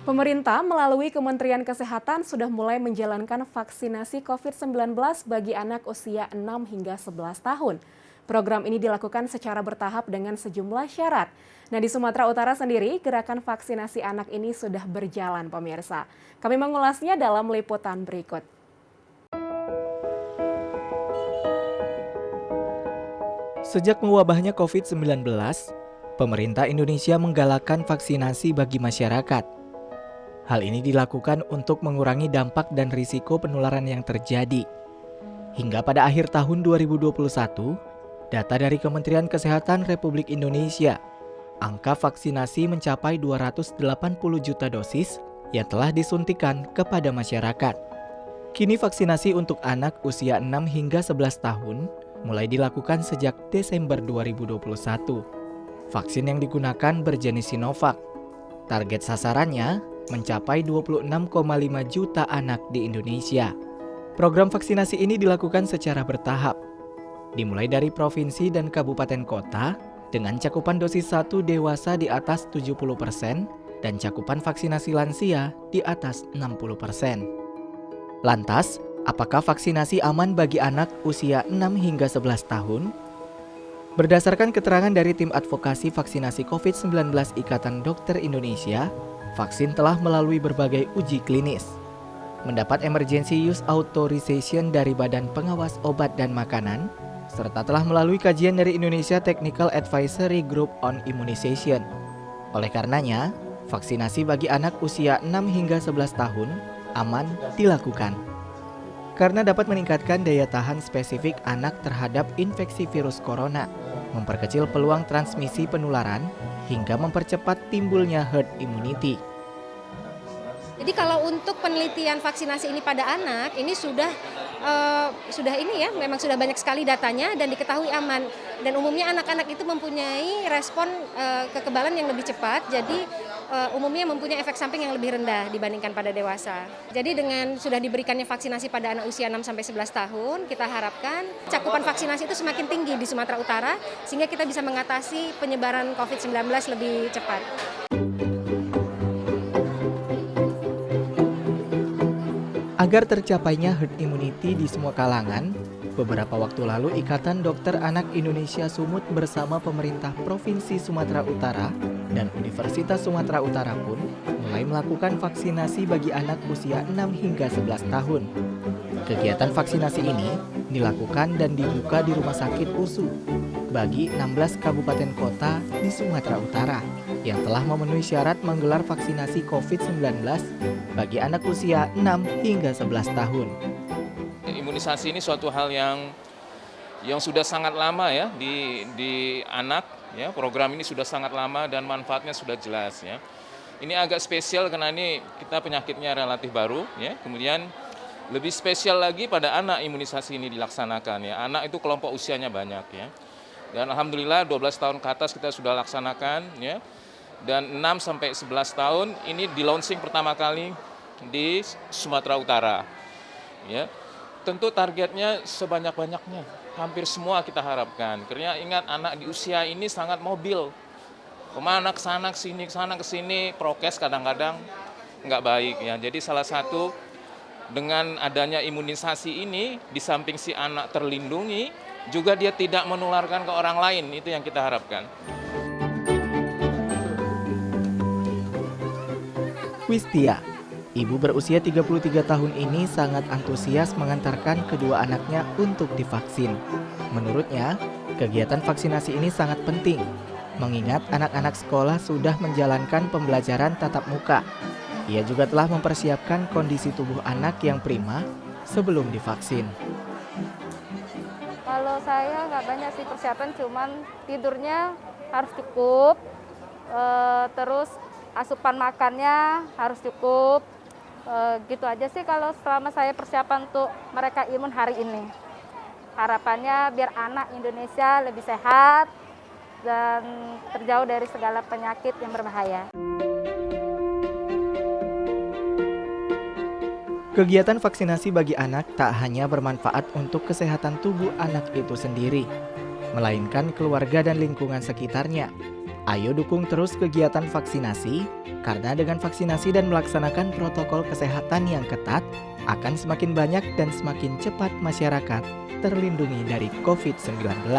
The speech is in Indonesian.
Pemerintah melalui Kementerian Kesehatan sudah mulai menjalankan vaksinasi COVID-19 bagi anak usia 6 hingga 11 tahun. Program ini dilakukan secara bertahap dengan sejumlah syarat. Nah, di Sumatera Utara sendiri, gerakan vaksinasi anak ini sudah berjalan, pemirsa. Kami mengulasnya dalam liputan berikut. Sejak mewabahnya COVID-19, pemerintah Indonesia menggalakkan vaksinasi bagi masyarakat. Hal ini dilakukan untuk mengurangi dampak dan risiko penularan yang terjadi. Hingga pada akhir tahun 2021, data dari Kementerian Kesehatan Republik Indonesia, angka vaksinasi mencapai 280 juta dosis yang telah disuntikan kepada masyarakat. Kini vaksinasi untuk anak usia 6 hingga 11 tahun mulai dilakukan sejak Desember 2021. Vaksin yang digunakan berjenis Sinovac. Target sasarannya mencapai 26,5 juta anak di Indonesia. Program vaksinasi ini dilakukan secara bertahap, dimulai dari provinsi dan kabupaten kota dengan cakupan dosis 1 dewasa di atas 70% dan cakupan vaksinasi lansia di atas 60%. Lantas, apakah vaksinasi aman bagi anak usia 6 hingga 11 tahun? Berdasarkan keterangan dari tim advokasi vaksinasi COVID-19 Ikatan Dokter Indonesia, vaksin telah melalui berbagai uji klinis, mendapat emergency use authorization dari Badan Pengawas Obat dan Makanan, serta telah melalui kajian dari Indonesia Technical Advisory Group on Immunization. Oleh karenanya, vaksinasi bagi anak usia 6 hingga 11 tahun aman dilakukan. Karena dapat meningkatkan daya tahan spesifik anak terhadap infeksi virus corona, memperkecil peluang transmisi penularan, hingga mempercepat timbulnya herd immunity. Jadi kalau untuk penelitian vaksinasi ini pada anak, ini sudah memang sudah banyak sekali datanya dan diketahui aman. Dan umumnya anak-anak itu mempunyai respon kekebalan yang lebih cepat, jadi umumnya mempunyai efek samping yang lebih rendah dibandingkan pada dewasa. Jadi dengan sudah diberikannya vaksinasi pada anak usia 6-11 tahun, kita harapkan cakupan vaksinasi itu semakin tinggi di Sumatera Utara, sehingga kita bisa mengatasi penyebaran COVID-19 lebih cepat. Agar tercapainya herd immunity di semua kalangan, beberapa waktu lalu Ikatan Dokter Anak Indonesia Sumut bersama pemerintah Provinsi Sumatera Utara dan Universitas Sumatera Utara pun mulai melakukan vaksinasi bagi anak usia 6 hingga 11 tahun. Kegiatan vaksinasi ini dilakukan dan dibuka di Rumah Sakit USU bagi 16 kabupaten kota di Sumatera Utara yang telah memenuhi syarat menggelar vaksinasi COVID-19 bagi anak usia 6 hingga 11 tahun. Imunisasi ini suatu hal yang sudah sangat lama ya di anak ya. Program ini sudah sangat lama dan manfaatnya sudah jelas ya. Ini agak spesial karena ini kita penyakitnya relatif baru ya. Kemudian lebih spesial lagi pada anak imunisasi ini dilaksanakan ya. Anak itu kelompok usianya banyak ya. Dan alhamdulillah 12 tahun ke atas kita sudah laksanakan ya. Dan 6 sampai 11 tahun ini di launching pertama kali di Sumatera Utara. Ya. Tentu targetnya sebanyak-banyaknya, hampir semua kita harapkan. Karena ingat anak di usia ini sangat mobil. Kemana, kesana, kesini, prokes kadang-kadang nggak baik ya. Jadi salah satu dengan adanya imunisasi ini, di samping si anak terlindungi, juga dia tidak menularkan ke orang lain, itu yang kita harapkan. Wistia, ibu berusia 33 tahun ini sangat antusias mengantarkan kedua anaknya untuk divaksin. Menurutnya, kegiatan vaksinasi ini sangat penting, mengingat anak-anak sekolah sudah menjalankan pembelajaran tatap muka. Ia juga telah mempersiapkan kondisi tubuh anak yang prima sebelum divaksin. Kalau saya nggak banyak sih persiapan, cuman tidurnya harus cukup, terus asupan makannya harus cukup, gitu aja sih kalau selama saya persiapan untuk mereka imun hari ini. Harapannya biar anak Indonesia lebih sehat dan terjauh dari segala penyakit yang berbahaya. Kegiatan vaksinasi bagi anak tak hanya bermanfaat untuk kesehatan tubuh anak itu sendiri, melainkan keluarga dan lingkungan sekitarnya. Ayo dukung terus kegiatan vaksinasi Karena dengan vaksinasi dan melaksanakan protokol kesehatan yang ketat, akan semakin banyak dan semakin cepat masyarakat terlindungi dari COVID-19.